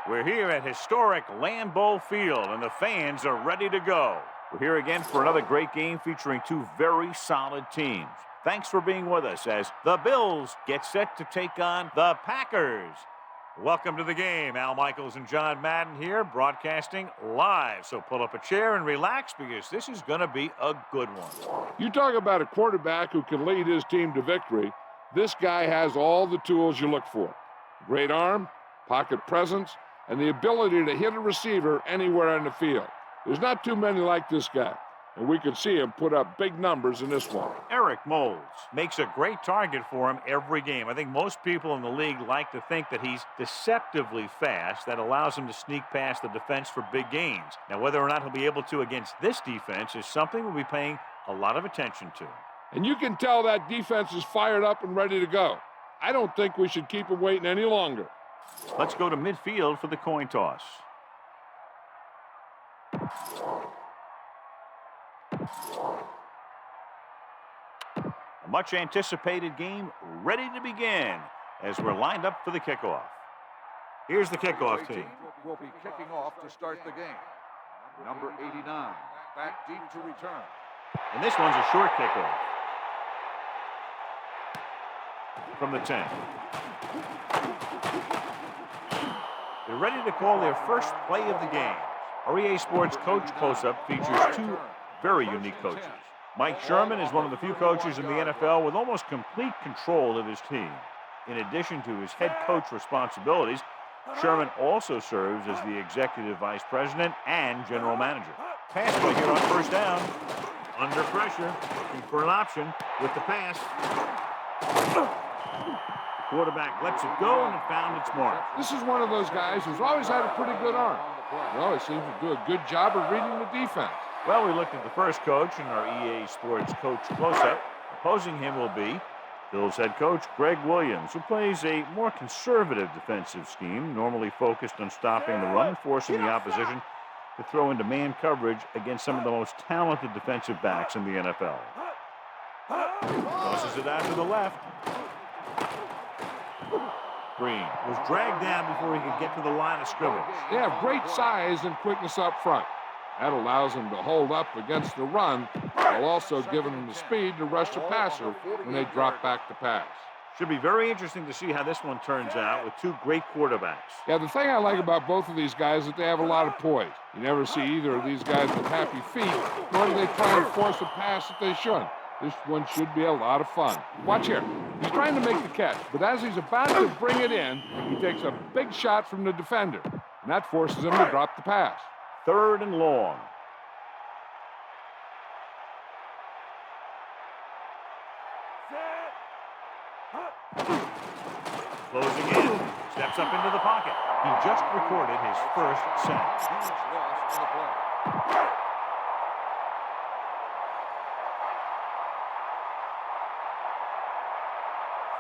We're here at historic Lambeau Field, and the fans are ready to go. We're here again for another great game featuring two very solid teams. Thanks for being with us as the Bills get set to take on the Packers. Welcome to the game. Al Michaels and John Madden here, broadcasting live. So pull up a chair and relax because this is going to be a good one. You talk about a quarterback who can lead his team to victory. This guy has all the tools you look for. Great arm, pocket presence, and the ability to hit a receiver anywhere on the field. There's not too many like this guy, and we could see him put up big numbers in this one. Eric Moulds makes a great target for him every game. I think most people in the league like to think that he's deceptively fast. That allows him to sneak past the defense for big gains. Now, whether or not he'll be able to against this defense is something we'll be paying a lot of attention to. And you can tell that defense is fired up and ready to go. I don't think we should keep him waiting any longer. Let's go to midfield for the coin toss. A much anticipated game ready to begin as we're lined up for the kickoff. Here's the kickoff team. Will be kicking off to start the game. Number 89, back deep to return. And this one's a short kickoff. From the 10. They're ready to call their first play of the game. Our EA Sports Coach Close-Up features two very unique coaches. Mike Sherman is one of the few coaches in the NFL with almost complete control of his team. In addition to his head coach responsibilities, Sherman also serves as the executive vice president and general manager. Pass play here on first down. Under pressure, looking for an option with the pass. Quarterback lets it go, and it found its mark. This is one of those guys who's always had a pretty good arm. Well, he seems to do a good job of reading the defense. Well, we looked at the first coach in our EA Sports Coach Close-Up. Opposing him will be Bills head coach Greg Williams, who plays a more conservative defensive scheme, normally focused on stopping the run, forcing the opposition to throw into man coverage against some of the most talented defensive backs in the NFL. Tosses it out to the left. Green was dragged down before he could get to the line of scrimmage. They have great size and quickness up front. That allows them to hold up against the run while also giving them the speed to rush the passer when they drop back to pass. Should be very interesting to see how this one turns out with two great quarterbacks. Yeah, the thing I like about both of these guys is that they have a lot of poise. You never see either of these guys with happy feet, nor do they try and force a pass that they shouldn't. This one should be a lot of fun. Watch here. He's trying to make the catch, but as he's about to bring it in, he takes a big shot from the defender, and that forces him to drop the pass. 3rd and long. Closing in. Steps up into the pocket. He just recorded his first sack. Huge loss on the play.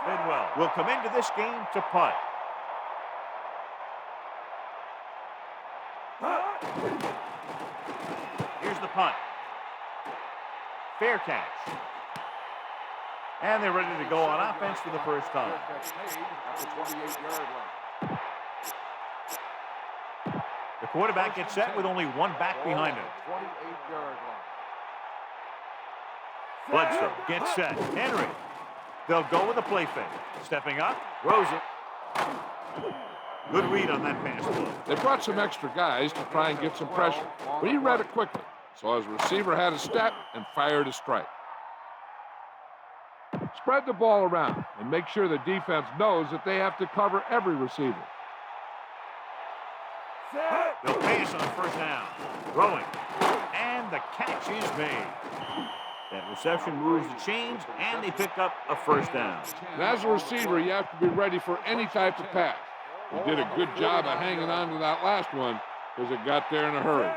Bidwell will come into this game to punt. Here's the punt. Fair catch. And they're ready to go on offense for the first time. The quarterback gets set with only one back behind him. Bledsoe gets set. Henry. They'll go with a play fake. Stepping up, throws it. Good read on that pass play. They brought some extra guys to try and get some pressure, but he read it quickly. So his receiver had a step and fired a strike. Spread the ball around and make sure the defense knows that they have to cover every receiver. They'll pass on first down. Throwing. And the catch is made. That reception moves the chains, and they pick up a first down. And as a receiver, you have to be ready for any type of pass. He did a good job of hanging on to that last one because it got there in a hurry.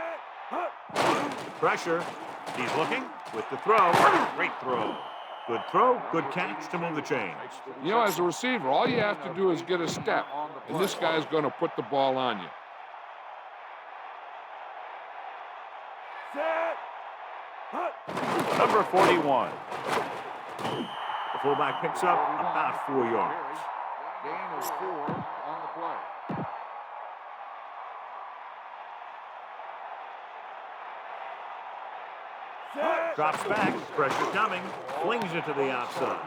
Pressure. He's looking with the throw. Great throw. Good throw, good catch to move the chains. You know, as a receiver, all you have to do is get a step, and this guy's going to put the ball on you. Number 41. The fullback picks up about 4 yards. Gain is 4 on the play. Drops back. Pressure coming. Flings it to the outside.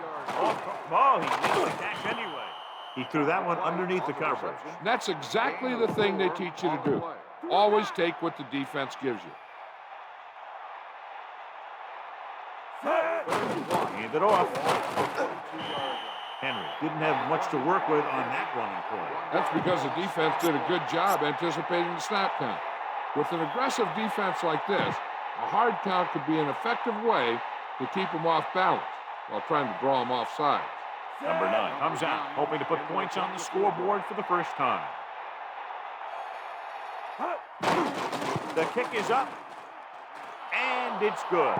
Oh, he makes the catch anyway. He threw that one underneath the coverage. That's exactly the thing they teach you to do. Always take what the defense gives you. Hand it off. Henry didn't have much to work with on that running play. That's because the defense did a good job anticipating the snap count. With an aggressive defense like this, a hard count could be an effective way to keep them off balance while trying to draw them off sides. Number 9 comes out, hoping to put points on the scoreboard for the first time. The kick is up, and it's good.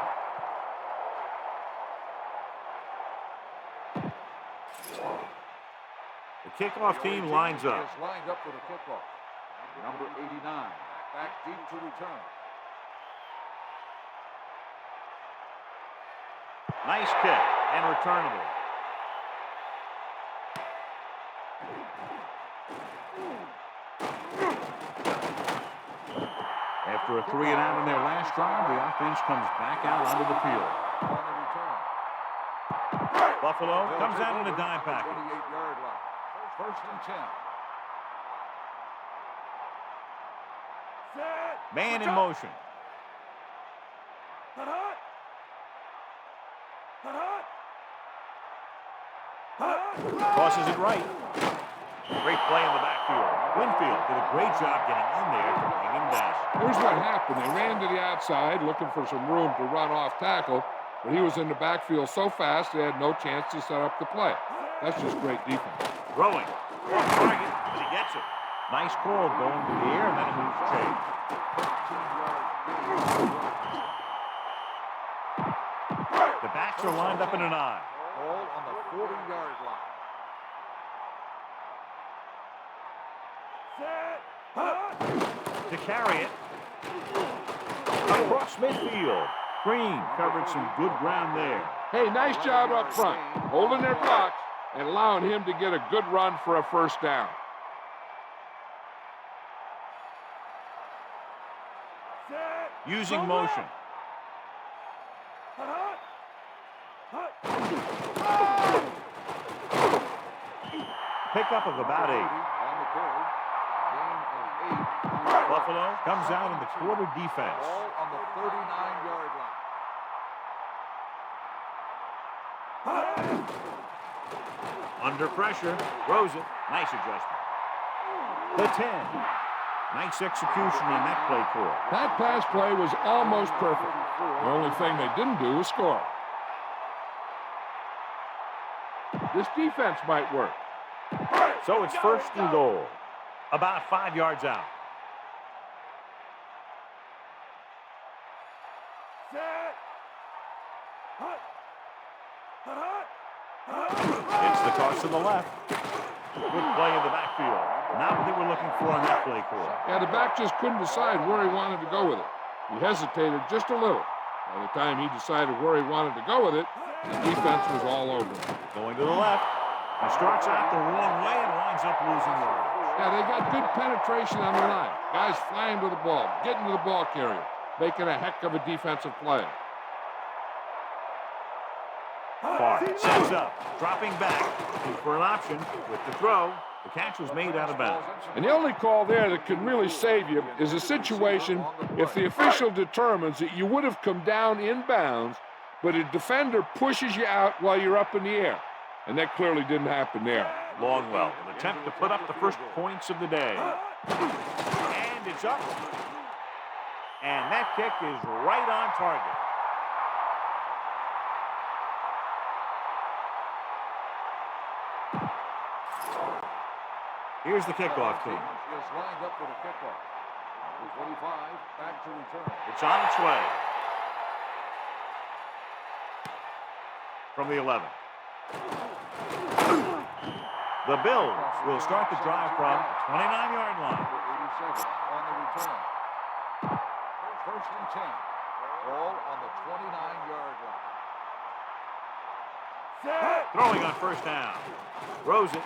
The kickoff team lines up. Is lined up for the kickoff. Number 89, back deep to return. Nice kick and returnable. After a 3-and-out in their last drive, the offense comes back out onto the field. On the return. Buffalo comes out in a dime package. 28-yard line. First and 10. Man in motion. Tosses it right. Great play in the backfield. Winfield did a great job getting in there to bring him down. Here's what happened. They ran to the outside looking for some room to run off tackle, but he was in the backfield so fast they had no chance to set up the play. That's just great defense. Throwing. Off target, but he gets it. Nice call going to the air, and then it moves change. The backs are lined up in an eye. Ball on the 40-yard line. To carry it. Across midfield. Green covered some good ground there. Hey, nice job up front, holding their blocks and allowing him to get a good run for a first down. Using motion. Pickup of about 8. On the carry. Gain of 8. Buffalo comes out in the quarter defense. Ball on the 39-yard line. Under pressure. Throws it. Nice adjustment. The 10. Nice execution on that play call. That pass play was almost perfect. The only thing they didn't do was score. This defense might work. So it's first and goal. About 5 yards out. It's the toss to the left. Good play in the backfield. Not what they were looking for on that play call. Yeah, the back just couldn't decide where he wanted to go with it. He hesitated just a little. By the time he decided where he wanted to go with it, the defense was all over him. Going to the left. He starts out the wrong way and winds up losing yardage. Yeah, they got good penetration on the line. Guys flying to the ball, getting to the ball carrier, making a heck of a defensive play. Carr sets up, dropping back. Looking for an option with the throw. The catch was made out of bounds. And the only call there that can really save you is a situation if the official determines that you would have come down in bounds, but a defender pushes you out while you're up in the air. And that clearly didn't happen there. Longwell, an attempt to put up the first points of the day. And it's up. And that kick is right on target. Here's the kickoff team. Is lined up for the kickoff. The 25 back to return. It's on its way. From the 11. The Bills will start the drive from the 29-yard line. Number 87 on the return. First and 10. Ball on the 29-yard line. Throwing on first down. Throws it.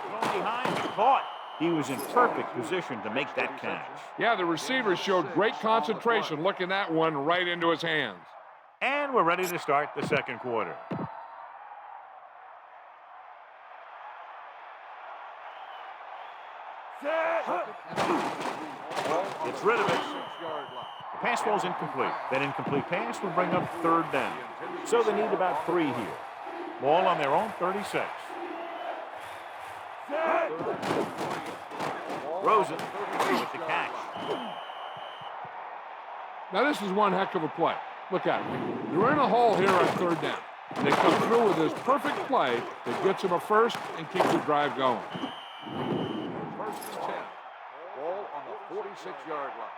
Thrown behind. Caught. He was in perfect position to make that catch. Yeah, the receiver showed great concentration looking that one right into his hands. And we're ready to start the second quarter. Gets rid of it. The pass falls incomplete. That incomplete pass will bring up third down. So they need about 3 here. Ball on their own 36. Rosen with the catch. Now this is one heck of a play. Look at it. They're in a hole here on third down. And they come through with this perfect play that gets them a first and keeps the drive going. First and 10. Ball on the 46-yard line.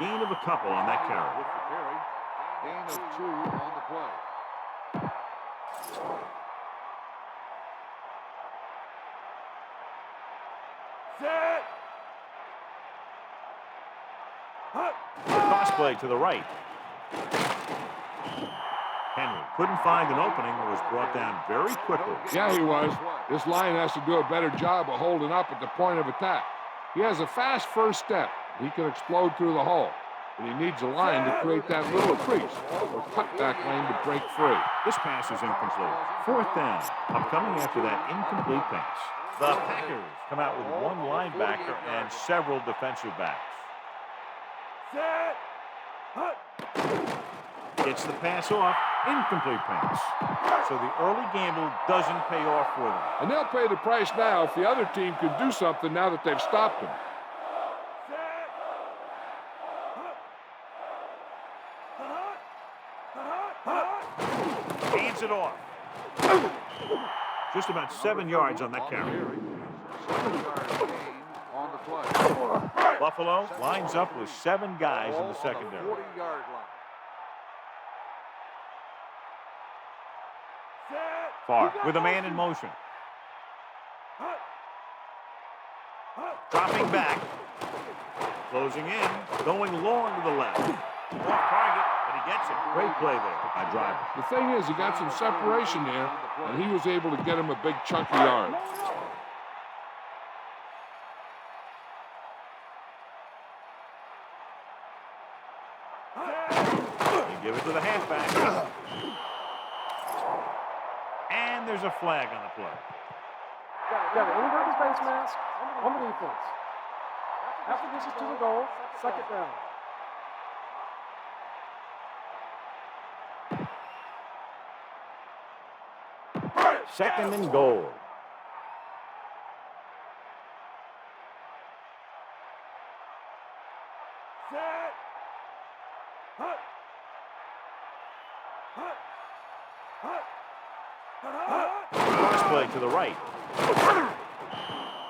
Gain of a couple on that carry. With the carry, gain of 2 on the play. Cross play to the right. Henry couldn't find an opening and was brought down very quickly. Yeah, he was. This line has to do a better job of holding up at the point of attack. He has a fast first step. He can explode through the hole. But he needs a line to create that little crease or cutback lane to break free. This pass is incomplete. Fourth down. Upcoming after that incomplete pass. The Packers come out with one linebacker and several defensive backs. Gets the pass off. Incomplete pass. So the early gamble doesn't pay off for them. And they'll pay the price now if the other team can do something now that they've stopped him. Hands it off. Just about 7 yards on that carry. 7-yard gain on the play. Buffalo lines up with 7 guys in the secondary. 40-yard line. Far with a man in motion. Dropping back. Closing in. Going long to the left. Off target, but he gets it. Great play there by Driver. The thing is, he got some separation there, and he was able to get him a big chunk of yards. You give it to the halfback. And there's a flag on the play. Got it. Anybody's face mask on the defense. After this is to the goal, second down. Second and goal. Cross play to the right.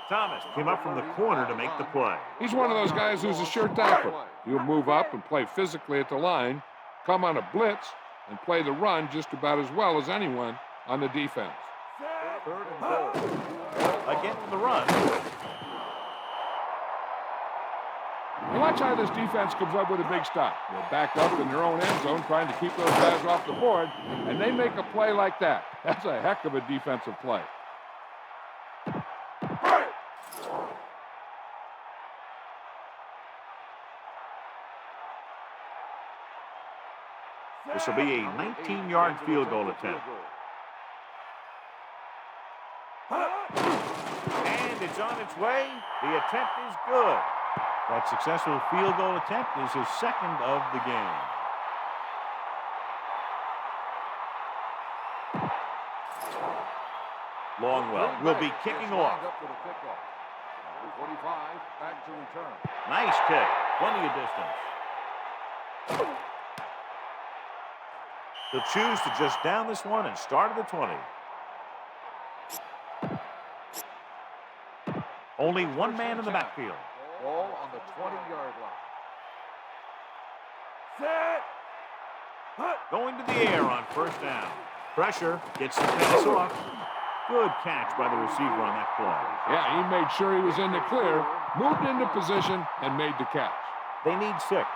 Thomas came up from the corner to make the play. He's one of those guys who's a sure tackler. He'll move up and play physically at the line, come on a blitz, and play the run just about as well as anyone on the defense. Third and goal. Again for the run. And watch how this defense comes up with a big stop. They're back up in their own end zone trying to keep those guys off the board, and they make a play like that. That's a heck of a defensive play. This will be a 19-yard field goal attempt. And it's on its way. The attempt is good. That successful field goal attempt is his second of the game. Longwell will be kicking off. Up for the kickoff. 45 back to return. Nice kick. Plenty of distance. He'll choose to just down this one and start at the 20. Only one man in the backfield. Ball on the 20-yard line. Going to the air on first down. Pressure, gets the pass off. Good catch by the receiver on that play. Yeah, he made sure he was in the clear, moved into position, and made the catch. They need 6.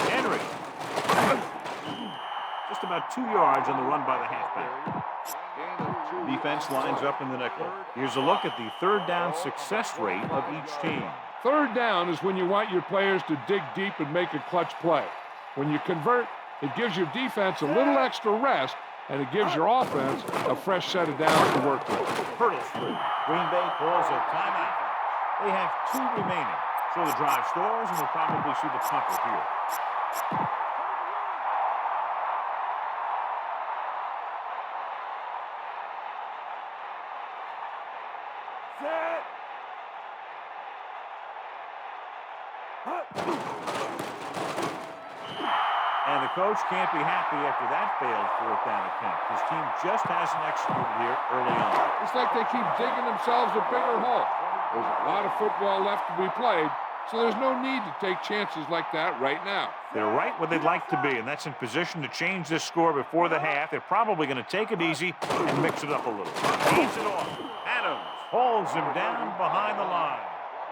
Henry. Just about 2 yards on the run by the halfback. Gain of 2. Defense lines up in the nickel. Here's a look at the third down success rate of each team. Third down is when you want your players to dig deep and make a clutch play. When you convert, it gives your defense a little extra rest, and it gives your offense a fresh set of downs to work with. Hurdles through. Green Bay calls a timeout. They have 2 remaining, so the drive stalls, and we'll probably see the punter here. And the coach can't be happy after that failed fourth down attempt. His team just hasn't executed here early on. It's like they keep digging themselves a bigger hole. There's a lot of football left to be played, so there's no need to take chances like that right now. They're right where they'd like to be, and that's in position to change this score before the half. They're probably going to take it easy and mix it up a little. He's it off. Adams holds him down behind the line.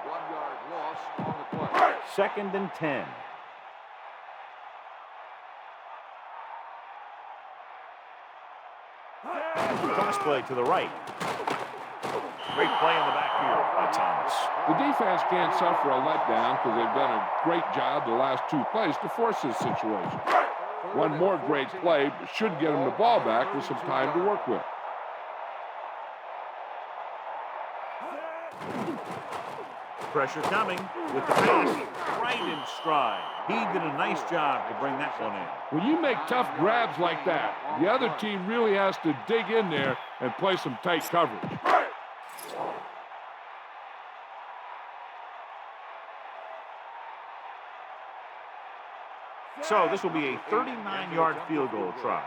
1 yard loss on the play. 2nd and 10. Cross play to the right. Great play in the backfield by Thomas. The defense can't suffer a letdown because they've done a great job the last 2 plays to force this situation. One more great play should get them the ball back with some time to work with. Pressure coming with the pass right in stride. He did a nice job to bring that one in. When you make tough grabs like that, the other team really has to dig in there and play some tight coverage. So this will be a 39-yard field goal try.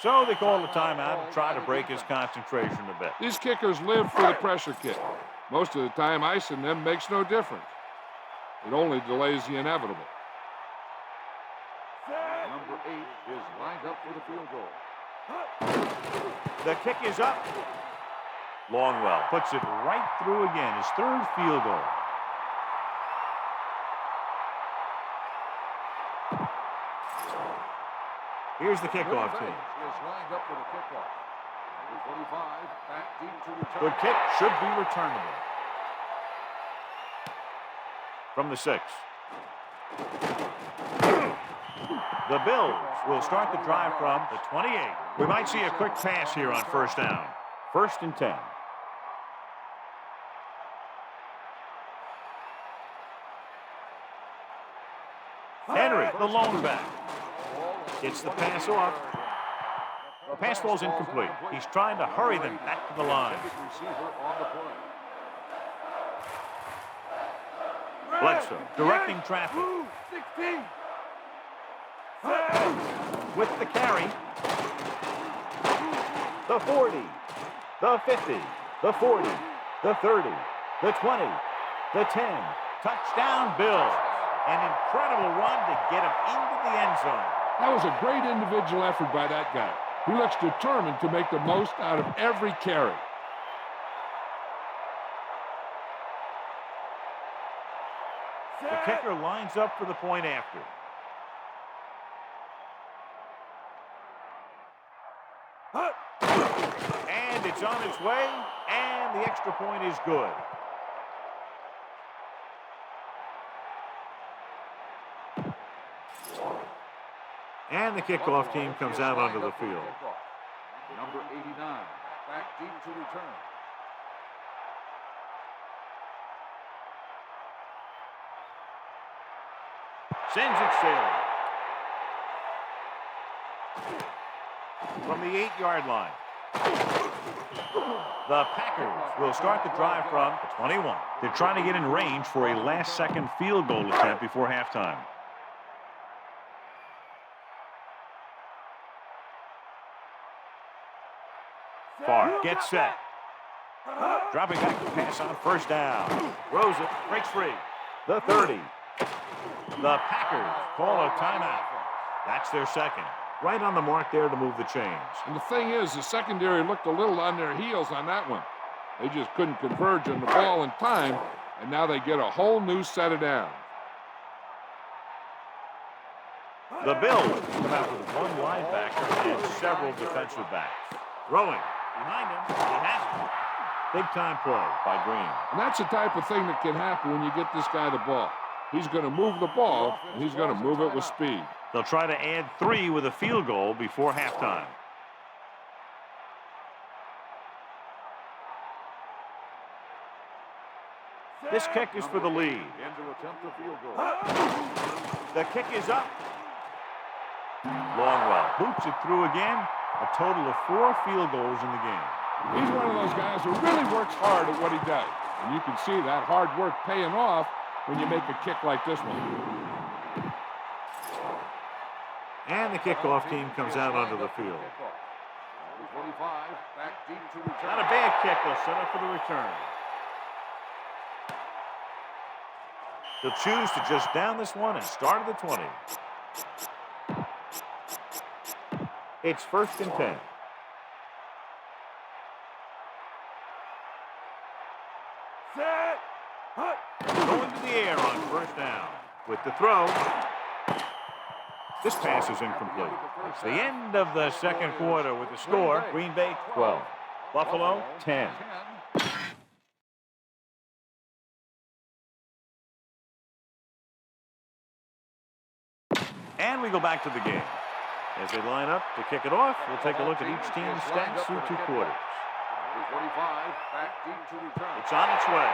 So they call the timeout and try to break his concentration a bit. These kickers live for the pressure kick. Most of the time, icing them makes no difference. It only delays the inevitable. Number 8 is lined up for the field goal. The kick is up. Longwell puts it right through again, his 3rd field goal. Here's the kickoff team. Is lined up for the kickoff. Number 25 back deep to return. Good kick, should be returnable. From the 6. The Bills will start the drive from the 28. We might see a quick pass here on 1st down. 1st and 10. Henry, the lone back. Gets the pass off. The pass ball's incomplete. He's trying to hurry them back to the line. Receiver on the play. Bledsoe directing traffic. 16. With the carry. The 40. The 50. The 40. The 30. The 20. The 10. Touchdown, Bills. An incredible run to get him into the end zone. That was a great individual effort by that guy. He looks determined to make the most out of every carry. The kicker lines up for the point after. And it's on its way, and the extra point is good. And the kickoff team comes out onto the field. Number 89, back deep to return. Sends it sailing. From the 8-yard line. The Packers will start the drive from the 21. They're trying to get in range for a last-second field goal attempt before halftime. Farr gets set. Dropping back to pass on 1st down. Throws it, breaks free. The 30. The Packers call a timeout. That's their 2nd. Right on the mark there to move the chains. And the thing is, the secondary looked a little on their heels on that one. They just couldn't converge on the ball in time, and now they get a whole new set of downs. The Bills come out with one linebacker and several defensive backs. Throwing. Behind him, he has it. Big-time play by Green. And that's the type of thing that can happen when you get this guy the ball. He's going to move the ball, and he's going to move it with speed. They'll try to add 3 with a field goal before halftime. This kick is for the lead. The kick is up. Longwell boots it through again. A total of 4 field goals in the game. He's one of those guys who really works hard at what he does. And you can see that hard work paying off when you make a kick like this one. And the kickoff team comes out onto the field. Not a bad kick. They'll set up for the return. They'll choose to just down this one and start at the 20. It's 1st and 10. Set. Hut. Going to the air on 1st down. With the throw. This pass is incomplete. It's the end of the second quarter with the score. Green Bay 12. Buffalo 10. And we go back to the game. As they line up to kick it off, we'll take a look at each team's stats through 2 quarters. 45, back deep to return. It's on its way.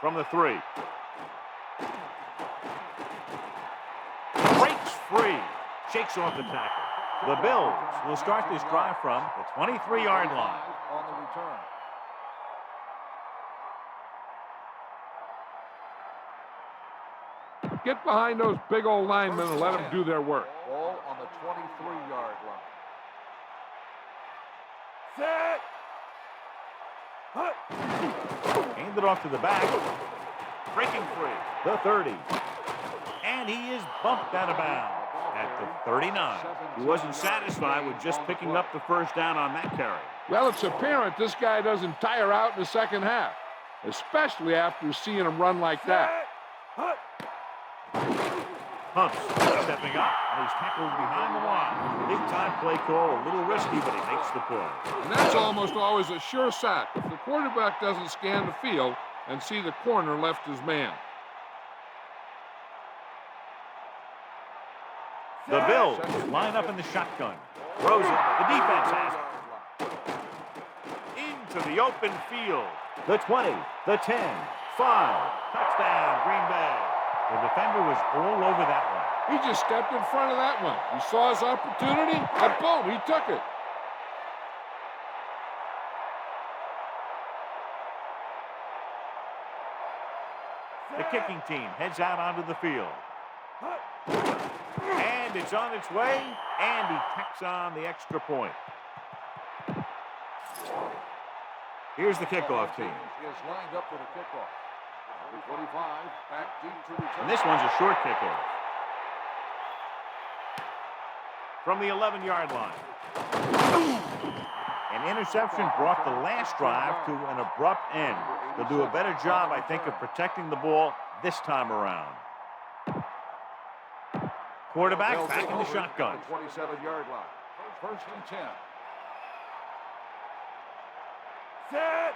From the 3. Breaks free. Shakes off the tackle. The Bills will start this drive from the 23-yard line. On the return. Get behind those big old linemen and let them do their work. Ball on the 23-yard line. Set. Hut. Hand it off to the back. Breaking free. The 30. And he is bumped out of bounds at the 39. He wasn't satisfied with just picking up the 1st down on that carry. Well, it's apparent this guy doesn't tire out in the second half, especially after seeing him run like that. Hut. Hunts stepping up, and he's tackled behind the line. Big-time play call, a little risky, but he makes the play. And that's almost always a sure sack if the quarterback doesn't scan the field and see the corner left his man. The Bills line up in the shotgun. Throws it. The defense has it. Into the open field. The 20, the 10, 5. Touchdown, Green Bay. The defender was all over that one. He just stepped in front of that one. He saw his opportunity, and boom, he took it. The kicking team heads out onto the field. And it's on its way, and he tacks on the extra point. Here's the kickoff team. Is lined up for the kickoff. 45, back deep to return. And this one's a short kickoff. From the 11-yard line. An interception brought the last drive to an abrupt end. They'll do a better job, I think, of protecting the ball this time around. Quarterback back in the shotgun. 27-yard line. 1st and 10. Set.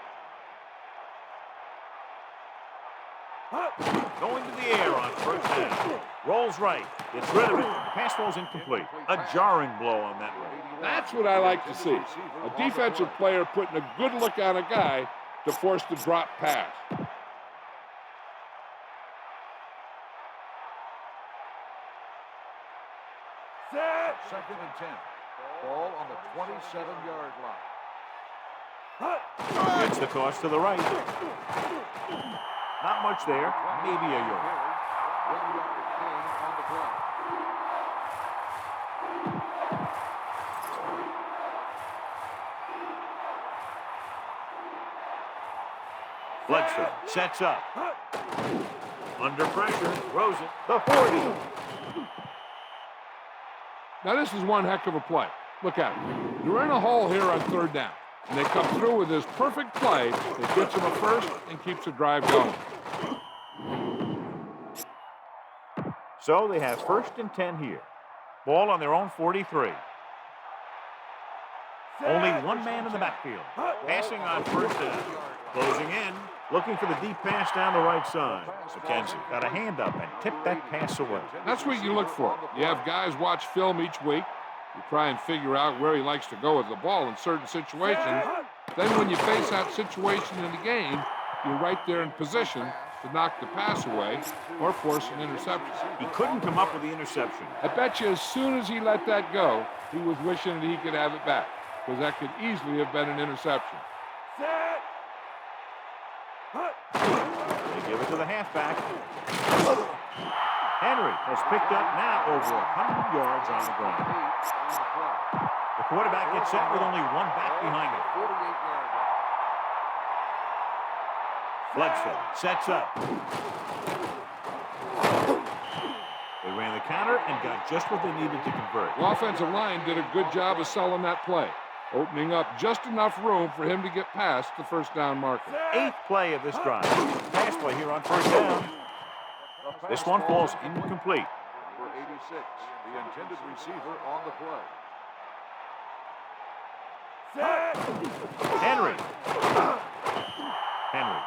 Going to the air on 1st down. Rolls right. Gets rid of it. Pass falls incomplete. A jarring blow on that one. That's what I like to see. A defensive player putting a good look on a guy to force the drop pass. Set. 2nd and 10. Ball on the 27-yard line. Gets the toss to the right. Not much there. Maybe a yard. 1-yard gain on the play. Bledsoe sets up. Under pressure, throws it. The 40. Now, this is one heck of a play. Look at it. You're in a hole here on third down, and they come through with this perfect play that gets them a first and keeps the drive going. So they have 1st and 10 here. Ball on their own 43. Only one man in the backfield. Passing on 1st down. Closing in. Looking for the deep pass down the right side. McKenzie got a hand up and tipped that pass away. That's what you look for. You have guys watch film each week. You try and figure out where he likes to go with the ball in certain situations. Then when you face that situation in the game, you're right there in position to knock the pass away or force an interception. He couldn't come up with the interception. I bet you as soon as he let that go, he was wishing that he could have it back, because that could easily have been an interception. They give it to the halfback. Henry has picked up now over 100 yards on the ground. The quarterback gets set with only one back behind him. 48-yard line. Bledsoe sets up. They ran the counter and got just what they needed to convert. The offensive line did a good job of selling that play, opening up just enough room for him to get past the first down marker. 8th play of this drive. Pass play here on 1st down. This one falls incomplete. For 86, the intended receiver on the play. Henry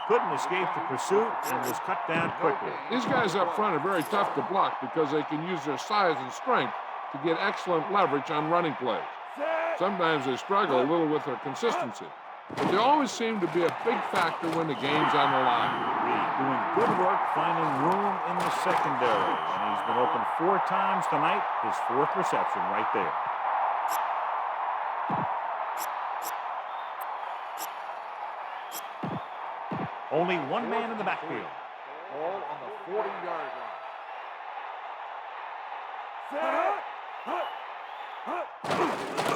couldn't escape the pursuit and was cut down quickly. These guys up front are very tough to block because they can use their size and strength to get excellent leverage on running plays. Sometimes they struggle a little with their consistency, but they always seem to be a big factor when the game's on the line. Reed doing good work finding room in the secondary, and he's been open 4 times tonight. His 4th reception right there. Only one man in the backfield. Ball on the 40-yard line.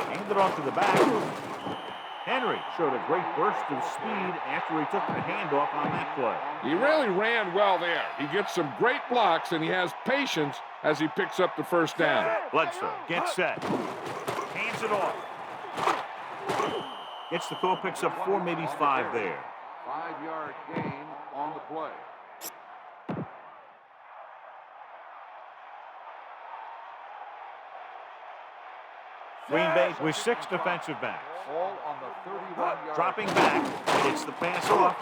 Handed off to the back. Henry showed a great burst of speed after he took the handoff on that play. He really ran well there. He gets some great blocks, and he has patience as he picks up the first down. Bledsoe gets set. Hands it off. Gets the call, picks up 4, maybe 5 there. 5-yard gain on the play. Green Bay with 6 defensive backs. Ball on the 31-yard. Dropping back, gets the pass off.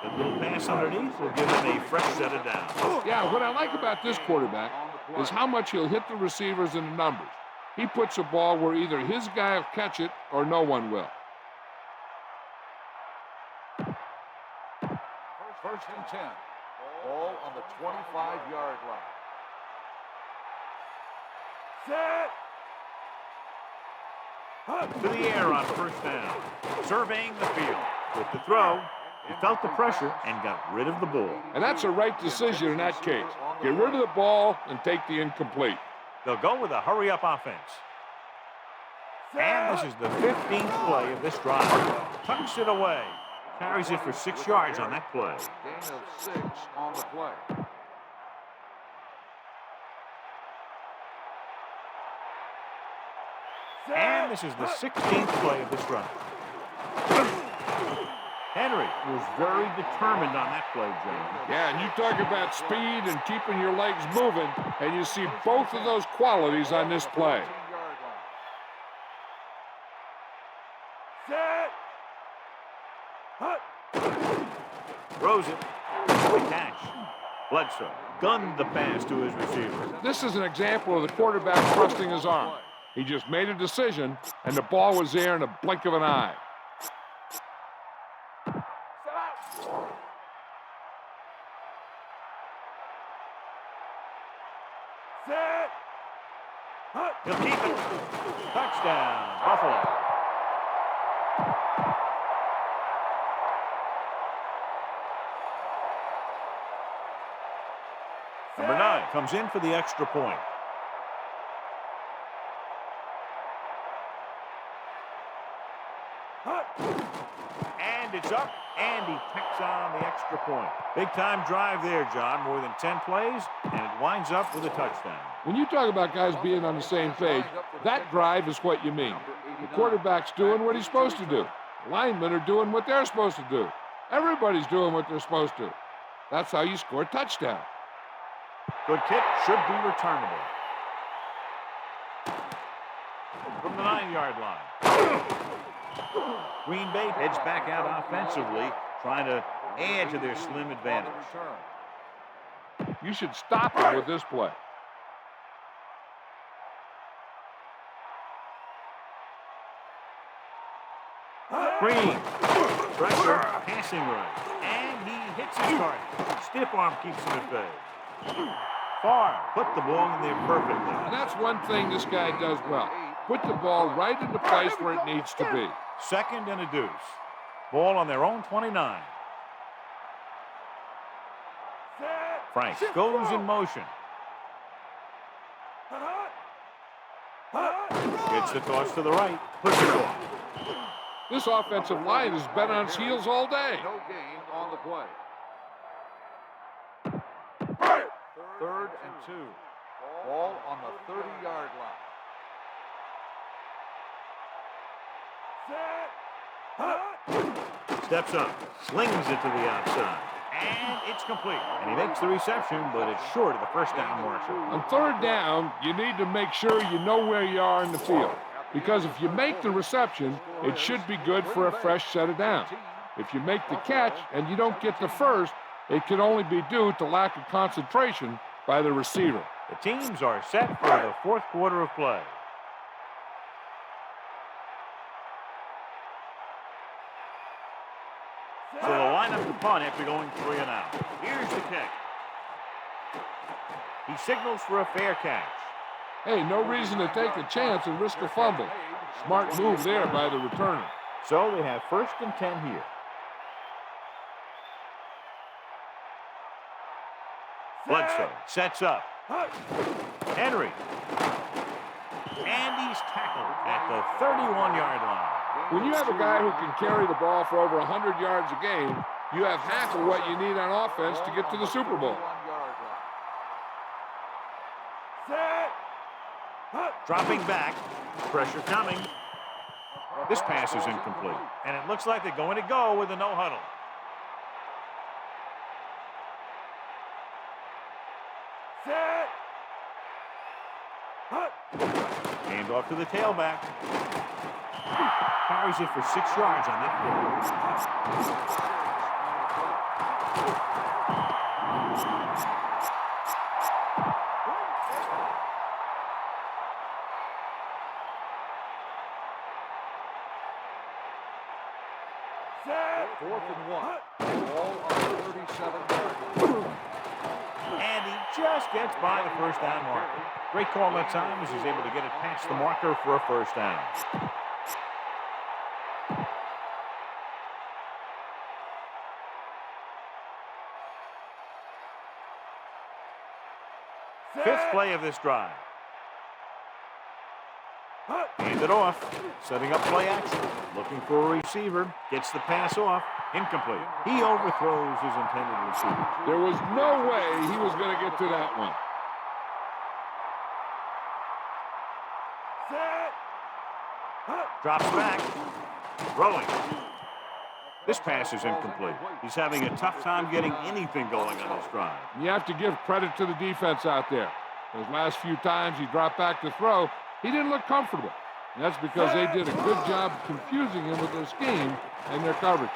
A little pass underneath will give him a fresh set of downs. Yeah, what I like about this quarterback is how much he'll hit the receivers in the numbers. He puts the ball where either his guy will catch it or no one will. First and 10. Ball on the 25-yard line. To the air on 1st down. Surveying the field. With the throw, he felt the pressure and got rid of the ball. And that's a right decision in that case. Get rid of the ball and take the incomplete. They'll go with a hurry-up offense. And this is the 15th play of this drive. Tucks it away. Carries it for 6 yards on that play. Gain of 6 on the play. And this is the 16th play of this drive. Henry was very determined on that play, John. Yeah, and you talk about speed and keeping your legs moving, and you see both of those qualities on this play. Throws it. The catch. Bledsoe gunned the pass to his receiver. This is an example of the quarterback trusting his arm. He just made a decision, and the ball was there in a blink of an eye. He'll keep it. Touchdown, Buffalo. Number 9 comes in for the extra point. And it's up, and he picks on the extra point. Big-time drive there, John. More than 10 plays, and it winds up with a touchdown. When you talk about guys being on the same page, that drive is what you mean. The quarterback's doing what he's supposed to do. Linemen are doing what they're supposed to do. Everybody's doing what they're supposed to. That's how you score a touchdown. Good kick, should be returnable. From the 9-yard line. Green Bay heads back out offensively, trying to add to their slim advantage. You should stop him with this play. Green, pressure, passing right, and he hits his target. Stiff arm keeps him at bay. Farr put the ball in there perfectly. And that's one thing this guy does well. Put the ball right in the place where it needs to be. Second and a deuce. Ball on their own 29. Frank goes in motion. Gets the toss to the right. Puts it off. This offensive line has been on its heels all day. No gain on the play. Third and 2. Ball on the 30-yard line. Steps up, slings it to the outside, and it's complete. And he makes the reception, but it's short of the first down marker. On third down, you need to make sure you know where you are in the field. Because if you make the reception, it should be good for a fresh set of downs. If you make the catch and you don't get the first, it can only be due to lack of concentration by the receiver. The teams are set for the fourth quarter of play. So they'll line up the punt after going 3 and out. Here's the kick. He signals for a fair catch. Hey, no reason to take a chance and risk a fumble. Smart move there by the returner. So they have first and 10 here. Bledsoe sets up. Henry. And he's tackled at the 31-yard line. When you have a guy who can carry the ball for over 100 yards a game, you have half of what you need on offense to get to the Super Bowl. Dropping back. Pressure coming. This pass is incomplete. And it looks like they're going to go with a no huddle. Hand off to the tailback. Carries it for 6 yards on that play. Fourth and 1. Ball on the 37-yard line. And he just gets by the first down marker. Great call that time as he's able to get it past the marker for a first down. Fifth play of this drive. Hand it off. Setting up play action. Looking for a receiver. Gets the pass off. Incomplete. He overthrows his intended receiver. There was no way he was going to get to that one. Drops back. Throwing. This pass is incomplete. He's having a tough time getting anything going on this drive. You have to give credit to the defense out there. Those last few times he dropped back to throw, he didn't look comfortable. And that's because they did a good job confusing him with their scheme and their coverages.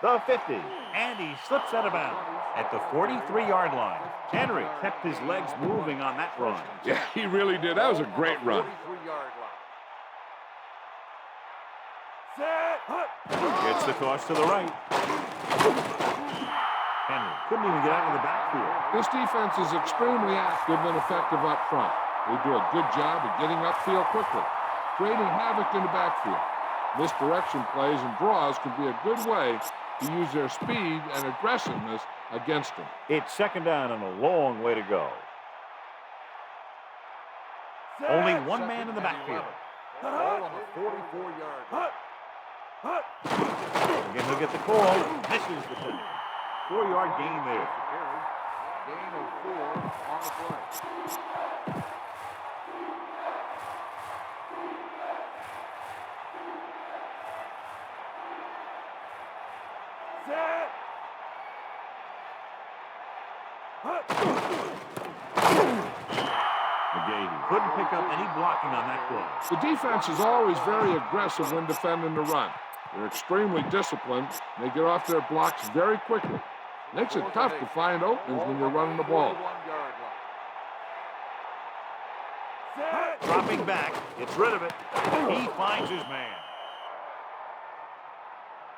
The 50. And he slips out of bounds at the 43-yard line. Henry kept his legs moving on that run. Yeah, he really did. That was a great run. 43-yard line. Gets the toss to the right. Henry couldn't even get out of the backfield. This defense is extremely active and effective up front. They do a good job of getting upfield quickly, creating havoc in the backfield. Misdirection plays and draws can be a good way to use their speed and aggressiveness against them. It's second down and a long way to go. Only one man in the backfield. Ball on the 44-yard line. Again, he'll get the call. Misses the play. 4-yard gain there. Gain of 4 on the play. McGahee couldn't pick up any blocking on that play. The defense is always very aggressive when defending the run. They're extremely disciplined. They get off their blocks very quickly. Makes it tough to find openings when you're running the ball. Dropping back, gets rid of it. He finds his man.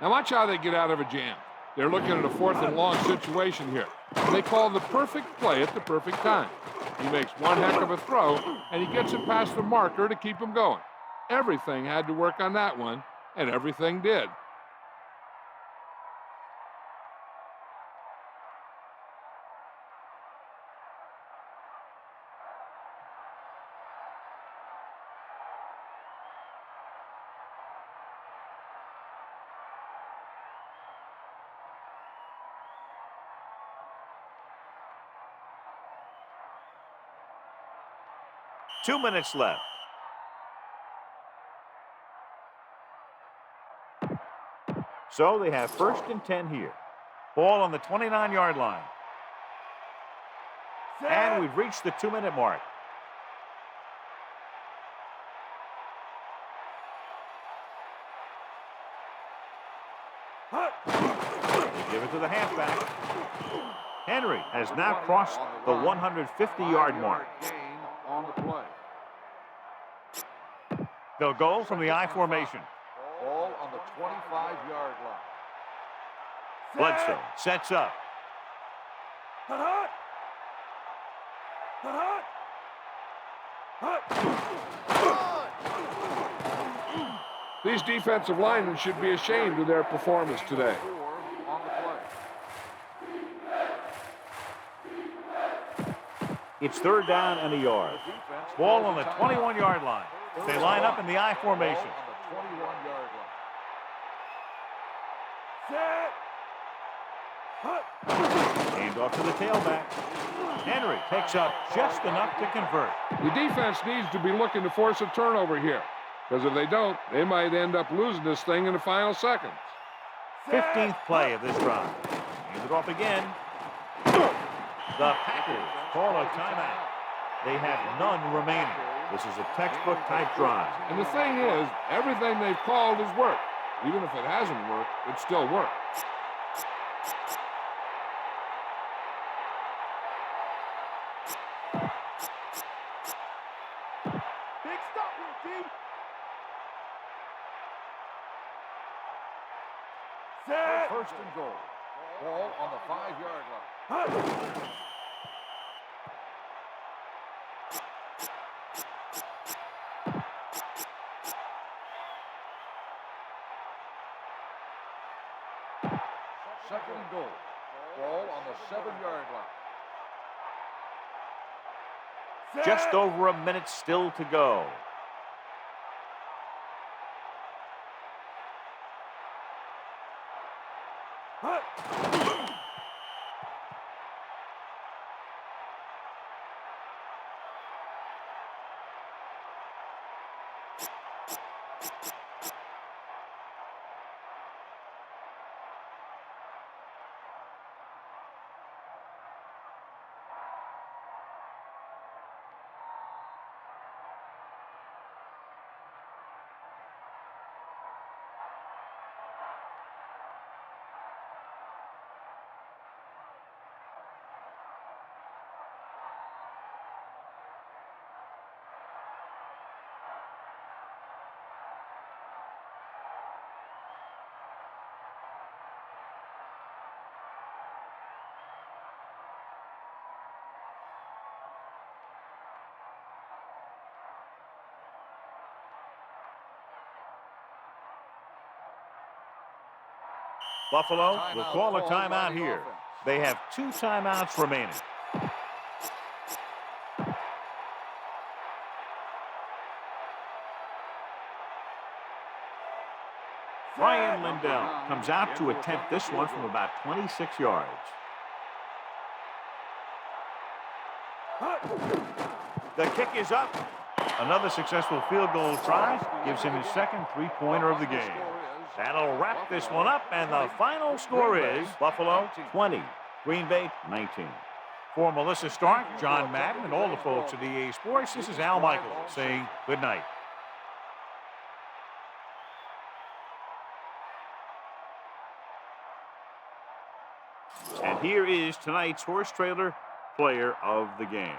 Now watch how they get out of a jam. They're looking at a 4th and long situation here. They call the perfect play at the perfect time. He makes one heck of a throw, and he gets it past the marker to keep him going. Everything had to work on that one, and everything did. Two minutes left. So they have 1st and 10 here. Ball on the 29-yard line. And we've reached the 2-minute mark. They give it to the halfback. Henry has now crossed the 150-yard mark. On the play. They'll go from the I formation. Ball on the 25-yard line. Bledsoe sets up. These defensive linemen should be ashamed of their performance today. On the play. It's 3rd down and a yard. Ball on the 21-yard line. They line up in the I formation. On the 21-yard line. Hand off to the tailback. Henry picks up just enough to convert. The defense needs to be looking to force a turnover here, because if they don't, they might end up losing this thing in the final seconds. 15th play of this drive. Hand it off again. The Packers call a timeout. They have none remaining. This is a textbook type drive. And the thing is, everything they've called has worked. Even if it hasn't worked, it still works. Big stop here, D. Set. 1st and goal. Ball on the 5-yard line. Second and goal. Ball on the 7-yard line. Just over a minute still to go. Buffalo will call a timeout here. They have 2 timeouts remaining. Ryan Lindell comes out to attempt this one from about 26 yards. The kick is up. Another successful field goal try gives him his second three-pointer of the game. That'll wrap this one up, and the final score is Buffalo 20, Green Bay 19. For Melissa Stark, John Madden, and all the folks at EA Sports, this is Al Michaels saying good night. And here is tonight's horse trailer player of the game.